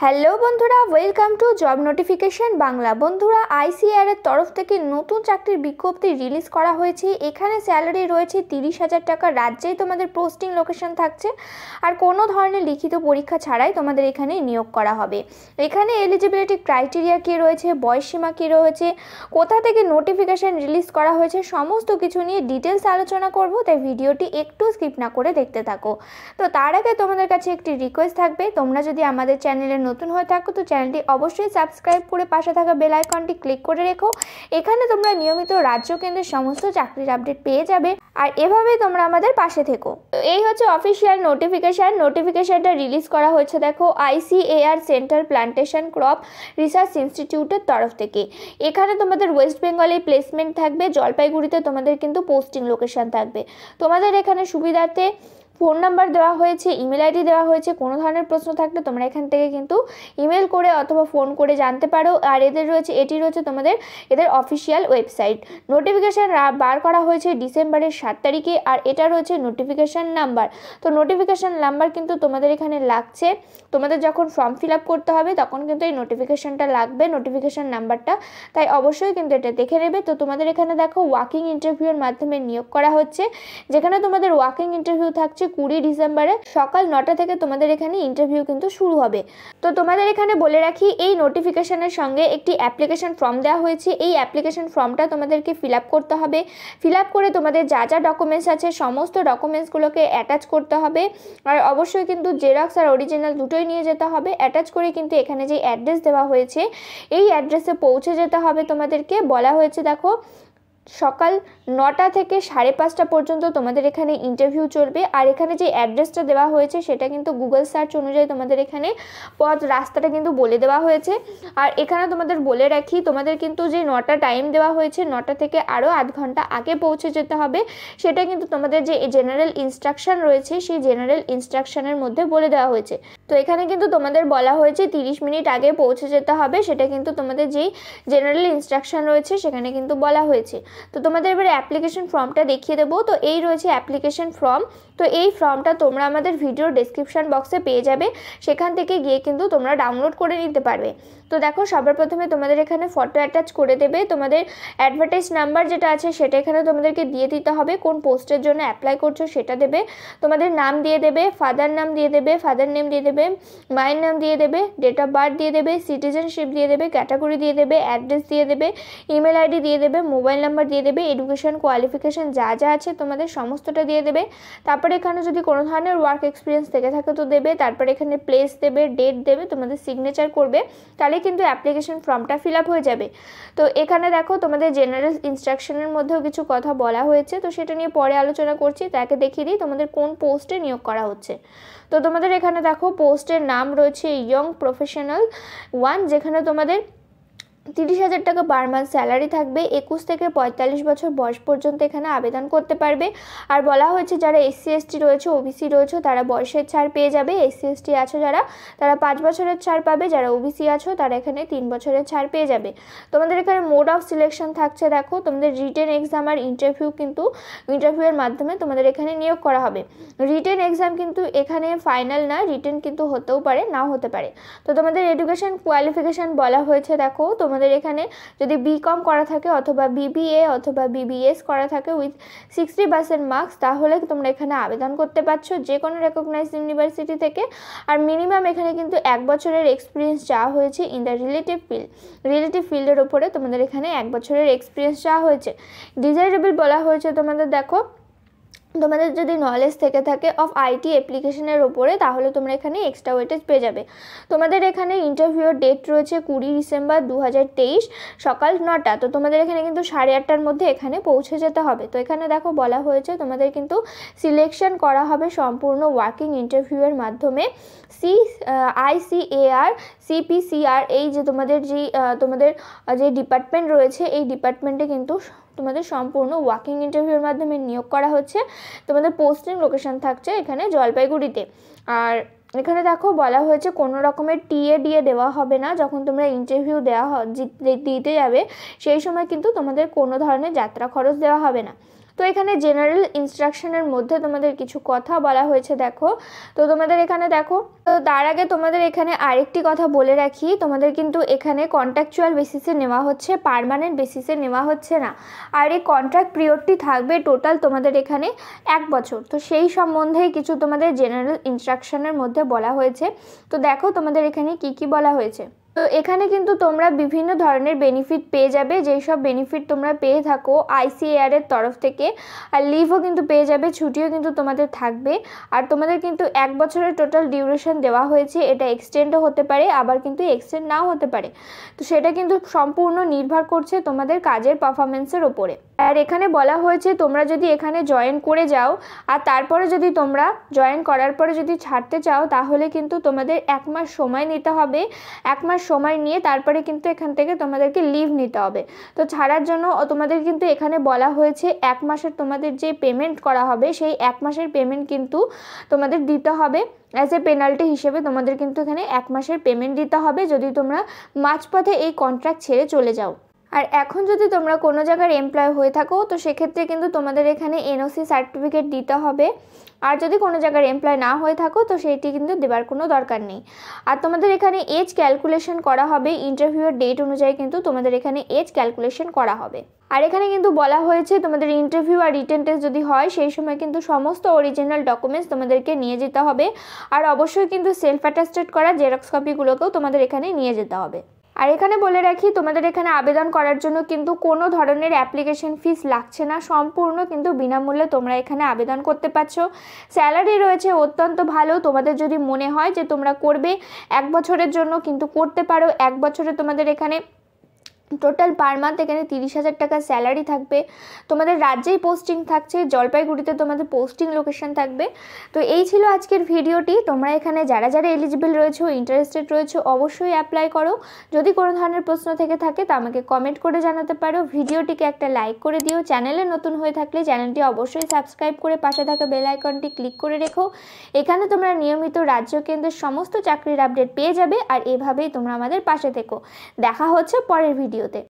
Hello বন্ধুরা, welcome to job notification Bangla. বন্ধুরা, ICAR এর তরফ থেকে নতুন চাকরির বিজ্ঞপ্তি রিলিজ করা হয়েছে। এখানে স্যালারি রয়েছে 30,000 টাকা। রাজ্যেই তোমাদের পোস্টিং লোকেশন থাকছে, আর কোনো ধরনের লিখিত পরীক্ষা ছাড়াই তোমাদের এখানে নিয়োগ করা হবে। এখানে এলিজিবিলিটি ক্রাইটেরিয়া কী রয়েছে, বয়সসীমা কী রয়েছে, কোথা থেকে নোটিফিকেশান রিলিজ করা হয়েছে, সমস্ত কিছু নিয়ে ডিটেলস আলোচনা করব। তাই ভিডিওটি একটু স্কিপ না করে দেখতে থাকো। তো তার আগে তোমাদের কাছে একটি রিকোয়েস্ট থাকবে, তোমরা যদি আমাদের চ্যানেলে নতুন হয়ে থাকো তো চ্যানেলটি অবশ্যই সাবস্ক্রাইব করে পাশে থাকা বেল আইকনটি ক্লিক করে রেখো। এখানে তোমরা নিয়মিত রাজ্য কেন্দ্রের সমস্ত চাকরির আপডেট পেয়ে যাবে, আর এভাবেই তোমরা আমাদের পাশে থেকো। এই হচ্ছে অফিসিয়াল নোটিফিকেশনটা রিলিজ করা হয়েছে দেখো ICAR central plantation crop research ইনস্টিটিউটের তরফ থেকে। এখানে তোমাদের ওয়েস্ট বেঙ্গলে প্লেসমেন্ট থাকবে, জলপাইগুড়িতে তোমাদের কিন্তু পোস্টিং লোকেশন থাকবে। তোমাদের এখানে সুবিধার্থে ফোন নাম্বার দেওয়া হয়েছে, ইমেল আইডি দেওয়া হয়েছে। কোনো ধরনের প্রশ্ন থাকলে তোমরা এখান থেকে কিন্তু ইমেল করে অথবা ফোন করে জানতে পারো। আর এটি রয়েছে তোমাদের এদের অফিসিয়াল ওয়েবসাইট। নোটিফিকেশান বার করা হয়েছে ডিসেম্বরের 7 তারিখে, আর এটা রয়েছে নোটিফিকেশান নাম্বার। তো নোটিফিকেশান নাম্বার কিন্তু তোমাদের এখানে লাগছে। তোমাদের যখন ফর্ম ফিল আপ করতে হবে তখন কিন্তু এই নোটিফিকেশানটা লাগবে, নোটিফিকেশান নাম্বারটা। তাই অবশ্যই কিন্তু এটা দেখে নেবে। তো তোমাদের এখানে দেখো ওয়াকিং ইন্টারভিউর মাধ্যমে নিয়োগ করা হচ্ছে, যেখানে তোমাদের ওয়াকিং ইন্টারভিউ থাকছে 20 ডিসেম্বরে সকাল 9টা থেকে তোমাদের এখানে ইন্টারভিউ কিন্তু শুরু হবে। তো তোমাদের এখানে বলে রাখি, এই নোটিফিকেশানের সঙ্গে একটি অ্যাপ্লিকেশন ফর্ম দেওয়া হয়েছে। এই অ্যাপ্লিকেশন ফর্মটা তোমাদেরকে ফিল আপ করতে হবে। ফিল আপ করে তোমাদের যা যা ডকুমেন্টস আছে সমস্ত ডকুমেন্টসগুলোকে অ্যাটাচ করতে হবে। আর অবশ্যই কিন্তু জেরক্স আর অরিজিনাল দুটোই নিয়ে যেতে হবে। অ্যাটাচ করে কিন্তু এখানে যে অ্যাড্রেস দেওয়া হয়েছে এই অ্যাড্রেসে পৌঁছে যেতে হবে। তোমাদেরকে বলা হয়েছে দেখো সকাল 9টা থেকে 5:30 পর্যন্ত তোমাদের এখানে ইন্টারভিউ চলবে। আর এখানে যে অ্যাড্রেসটা দেওয়া হয়েছে সেটা কিন্তু গুগল সার্চ অনুযায়ী তোমাদের এখানে রাস্তাটা কিন্তু বলে দেওয়া হয়েছে। আর এখানে তোমাদের বলে রাখি, তোমাদের কিন্তু যে 9টা টাইম দেওয়া হয়েছে 9টা থেকে আরও আধ ঘন্টা আগে পৌঁছে যেতে হবে। সেটা কিন্তু তোমাদের যে জেনারেল ইনস্ট্রাকশন রয়েছে সেই জেনারেল ইনস্ট্রাকশনের মধ্যে বলে দেওয়া হয়েছে। তো এখানে কিন্তু তোমাদের বলা হয়েছে 30 মিনিট আগে পৌঁছে যেতে হবে। সেটা কিন্তু তোমাদের যেই জেনারেল ইনস্ট্রাকশন রয়েছে সেখানে কিন্তু বলা হয়েছে। তো তোমাদের এবারে অ্যাপ্লিকেশন ফর্মটা দেখিয়ে দেবো। তো এই রয়েছে অ্যাপ্লিকেশন ফর্ম। তো এই ফর্মটা তোমরা আমাদের ভিডিওর ডেসক্রিপশন বক্সে পেয়ে যাবে, সেখান থেকে গিয়ে কিন্তু তোমরা ডাউনলোড করে নিতে পারবে। তো দেখো সবার প্রথমে তোমাদের এখানে ফটো অ্যাটাচ করে দেবে। তোমাদের অ্যাডভার্টাইজ নাম্বার যেটা আছে সেটা এখানে তোমাদেরকে দিয়ে দিতে হবে, কোন পোস্টের জন্য অ্যাপ্লাই করছো সেটা দেবে। তোমাদের নাম দিয়ে দেবে, ফাদার নাম দিয়ে দেবে, ফাদার নেম দিয়ে দেবে, মায়ের নাম দিয়ে দেবে, ডেট অফ বার্থ দিয়ে দেবে, সিটিজেনশিপ দিয়ে দেবে, ক্যাটাগরি দিয়ে দেবে, অ্যাড্রেস দিয়ে দেবে, ইমেল আইডি দিয়ে দেবে, মোবাইল নাম্বার দিয়ে দেবে, এডুকেশন কোয়ালিফিকেশান যা যা আছে তোমাদের সমস্তটা দিয়ে দেবে। তারপরে এখানে যদি কোনো ধরনের ওয়ার্ক এক্সপিরিয়েন্স থেকে থাকে তো দেবে। তারপরে এখানে প্লেস দেবে, ডেট দেবে, তোমাদের সিগনেচার করবে, তাহলে কিন্তু অ্যাপ্লিকেশন ফর্মটা ফিল আপ হয়ে যাবে। তো এখানে দেখো তোমাদের জেনারেল ইনস্ট্রাকশনের মধ্যেও কিছু কথা বলা হয়েছে, তো সেটা নিয়ে পরে আলোচনা করছি। তাকে দেখিয়ে দিই তোমাদের কোন পোস্টে নিয়োগ করা হচ্ছে। তো তোমাদের এখানে দেখো পোস্টের নাম রয়েছে ইয়ং প্রফেশনাল 1, যেখানে তোমাদের 30,000 টাকা পার মান্থ স্যালারি থাকবে। 21 থেকে 45 বছর বয়স পর্যন্ত এখানে আবেদন করতে পারবে। আর বলা হয়েছে যারা SC ST রয়েছে, OBC রয়েছে তারা বয়সের ছাড় পেয়ে যাবে। SC ST আছো যারা, তারা 5 বছরের ছাড় পাবে। যারা OBC আছো তারা এখানে 3 বছরের ছাড় পেয়ে যাবে। তোমাদের এখানে মোড অফ সিলেকশন থাকছে দেখো, তোমাদের রিটেন এক্সাম আর ইন্টারভিউ, কিন্তু ইন্টারভিউয়ের মাধ্যমে তোমাদের এখানে নিয়োগ করা হবে। রিটেন এক্সাম কিন্তু এখানে ফাইনাল না, রিটেন কিন্তু হতেও পারে নাও হতে পারে। তো তোমাদের এডুকেশন কোয়ালিফিকেশান বলা হয়েছে দেখো, তোমাদের এখানে যদি BCom করা থাকে অথবা BBA অথবা BBS করা থাকে উইথ 60% মার্কস, তাহলে তোমরা এখানে আবেদন করতে পারছো যে কোনো রেকগনাইজড ইউনিভার্সিটি থেকে। আর মিনিমাম এখানে কিন্তু 1 বছরের এক্সপিরিয়েন্স চাওয়া হয়েছে ইন দ্য রিলেটিভ ফিল্ডের ওপরে। তোমাদের এখানে 1 বছরের এক্সপিরিয়েন্স চাওয়া হয়েছে। ডিজাইরেবল বলা হয়েছে তোমাদের দেখো, তোমাদের যদি নলেজ থেকে থাকে অফ IT অ্যাপ্লিকেশনের ওপরে তাহলে তোমরা এখানে এক্সট্রা ওয়েটেজ পেয়ে যাবে। তোমাদের এখানে ইন্টারভিউর ডেট রয়েছে 20 ডিসেম্বর 2023 সকাল 9টা। তো তোমাদের এখানে কিন্তু 8:30টার মধ্যে এখানে পৌঁছে যেতে হবে। তো এখানে দেখো বলা হয়েছে তোমাদের কিন্তু সিলেকশন করা হবে সম্পূর্ণ ওয়ার্কিং ইন্টারভিউয়ের মাধ্যমে। ICAR CPCR এই যে তোমাদের যে ডিপার্টমেন্ট রয়েছে এই ডিপার্টমেন্টে কিন্তু তোমাদের সম্পূর্ণ ওয়াকিং ইন্টারভিউর মাধ্যমে নিয়োগ করা হচ্ছে। তোমাদের পোস্টিং লোকেশন থাকছে এখানে জলপাইগুড়িতে। আর এখানে দেখো বলা হয়েছে কোনো রকমের TA দেওয়া হবে না। যখন তোমরা ইন্টারভিউ দিতে যাবে সেই সময় কিন্তু তোমাদের কোনো ধরনের যাত্রা খরচ দেওয়া হবে না। তো এখানে জেনারেল ইনস্ট্রাকশনের মধ্যে তোমাদের কিছু কথা বলা হয়েছে দেখো। তো তোমাদের এখানে দেখো, তো তার আগে তোমাদের এখানে আরেকটি কথা বলে রাখি, তোমাদের কিন্তু এখানে কন্ট্রাকচুয়াল বেসিসে নেওয়া হচ্ছে, পার্মানেন্ট বেসিসে নেওয়া হচ্ছে না। আর এই কন্ট্রাক্ট পিরিয়ডটি থাকবে টোটাল তোমাদের এখানে 1 বছর। তো সেই সম্বন্ধেই কিছু তোমাদের জেনারেল ইনস্ট্রাকশনের মধ্যে বলা হয়েছে। তো দেখো তোমাদের এখানে কি কি বলা হয়েছে। তো এখানে কিন্তু তোমরা বিভিন্ন ধরনের বেনিফিট পেয়ে যাবে, যেই সব বেনিফিট তোমরা পেয়ে থাকো ICAR এর তরফ থেকে। আর লিভও কিন্তু পেয়ে যাবে, ছুটিও কিন্তু তোমাদের থাকবে। আর তোমাদের কিন্তু 1 বছরের টোটাল ডিউরেশন দেওয়া হয়েছে, এটা এক্সটেন্ডও হতে পারে, আবার কিন্তু এক্সটেন্ড নাও হতে পারে। তো সেটা কিন্তু সম্পূর্ণ নির্ভর করছে তোমাদের কাজের পারফরমেন্সের ওপরে। আর এখানে বলা হয়েছে তোমরা যদি এখানে জয়েন করে যাও আর তারপরে যদি তোমরা জয়েন করার পরে যদি ছাড়তে চাও, তাহলে কিন্তু তোমাদের 1 মাস সময় নিতে হবে। 1 মাস সময় নিয়ে তারপরে কিন্তু এখান থেকে তোমাদেরকে লিভ নিতে হবে। তো ছাড়ার জন্য তোমাদের কিন্তু এখানে বলা হয়েছে 1 মাসের তোমাদের যে পেমেন্ট করা হবে, সেই 1 মাসের পেমেন্ট কিন্তু তোমাদের দিতে হবে। অ্যাজ এ পেনাল্টি হিসেবে তোমাদের কিন্তু এখানে 1 মাসের পেমেন্ট দিতে হবে যদি তোমরা মাঝপথে এই কন্ট্রাক্ট ছেড়ে চলে যাও। আর এখন যদি তোমরা কোনো জায়গার এমপ্লয় হয়ে থাকো, তো সেক্ষেত্রে কিন্তু তোমাদের এখানে NOC সার্টিফিকেট দিতে হবে। আর যদি কোনো জায়গার এমপ্লয় না হয়ে থাকো, তো সেইটি কিন্তু দেবার কোনো দরকার নেই। আর তোমাদের এখানে এজ ক্যালকুলেশন করা হবে, ইন্টারভিউয়ের ডেট অনুযায়ী কিন্তু তোমাদের এখানে এজ ক্যালকুলেশন করা হবে। আর এখানে কিন্তু বলা হয়েছে তোমাদের ইন্টারভিউ আর রিটেন টেস্ট যদি হয়, সেই সময় কিন্তু সমস্ত অরিজিনাল ডকুমেন্টস তোমাদেরকে নিয়ে যেতে হবে। আর অবশ্যই কিন্তু সেলফ অ্যাটাস্টেড করা জেরক্স কপিগুলোকেও তোমাদের এখানে নিয়ে যেতে হবে। আর এখানে বলে রাখি, তোমাদের এখানে আবেদন করার জন্য কিন্তু কোনো ধরনের অ্যাপ্লিকেশন ফিস লাগছে না, সম্পূর্ণ কিন্তু বিনামূল্যে তোমরা এখানে আবেদন করতে পারছো। স্যালারি রয়েছে অত্যন্ত ভালো, তোমাদের যদি মনে হয় যে তোমরা করবে 1 বছরের জন্য কিন্তু করতে পারো। 1 বছরে তোমাদের এখানে টোটাল পার মান্থ এখানে 30,000 টাকা স্যালারি থাকবে। তোমাদের রাজ্যেই পোস্টিং থাকছে, জলপাইগুড়িতে তোমাদের পোস্টিং লোকেশন থাকবে। তো এই ছিল আজকের ভিডিওটি। তোমরা এখানে যারা যারা এলিজিবল রয়েছো, ইন্টারেস্টেড রয়েছো, অবশ্যই অ্যাপ্লাই করো। যদি কোনো ধরনের প্রশ্ন থেকে থাকে তা আমাকে কমেন্ট করে জানাতে পারো। ভিডিওটিকে একটা লাইক করে দিও। চ্যানেলে নতুন হয়ে থাকলে চ্যানেলটি অবশ্যই সাবস্ক্রাইব করে পাশে থাকা বেল আইকনটি ক্লিক করে রেখো। এখানে তোমরা নিয়মিত রাজ্য কেন্দ্রের সমস্ত চাকরির আপডেট পেয়ে যাবে। আর এভাবেই তোমরা আমাদের পাশে থেকো। দেখা হচ্ছে পরের ভিডিওতে।